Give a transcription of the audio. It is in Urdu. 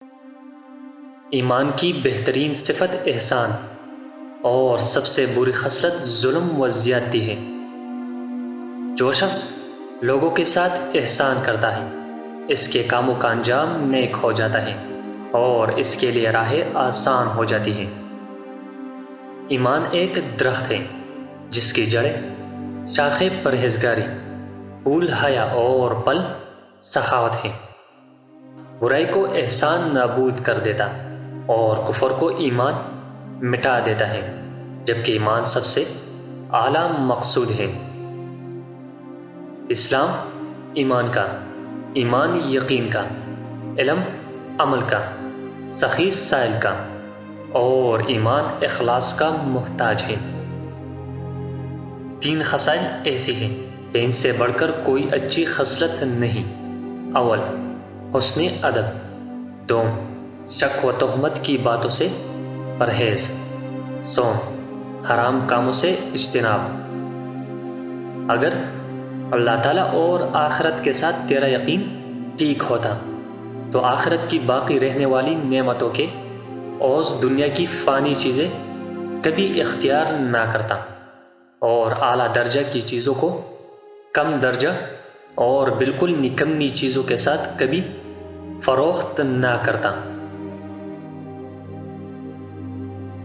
ایمان کی بہترین صفت احسان اور سب سے بری خصلت ظلم و زیادتی ہے۔ جو شخص لوگوں کے ساتھ احسان کرتا ہے اس کے کاموں کا انجام نیک ہو جاتا ہے اور اس کے لیے راہیں آسان ہو جاتی ہیں۔ ایمان ایک درخت ہے جس کی جڑیں شاخیں پرہیزگاری، پھول حیا اور پھل سخاوت ہیں۔ برائی کو احسان نابود کر دیتا اور کفر کو ایمان مٹا دیتا ہے، جبکہ ایمان سب سے اعلیٰ مقصود ہے۔ اسلام ایمان کا، ایمان یقین کا، علم عمل کا، سخی سائل کا اور ایمان اخلاص کا محتاج ہے۔ 3 خصائل ایسی ہیں کہ ان سے بڑھ کر کوئی اچھی خصلت نہیں۔ اول، حسن ادب۔ دوم، شک و تہمت کی باتوں سے پرہیز۔ سوم، حرام کاموں سے اجتناب۔ اگر اللہ تعالیٰ اور آخرت کے ساتھ تیرا یقین ٹھیک ہوتا تو آخرت کی باقی رہنے والی نعمتوں کے عوض دنیا کی فانی چیزیں کبھی اختیار نہ کرتا اور اعلیٰ درجہ کی چیزوں کو کم درجہ اور بالکل نکمی چیزوں کے ساتھ کبھی فروخت نہ کرتا۔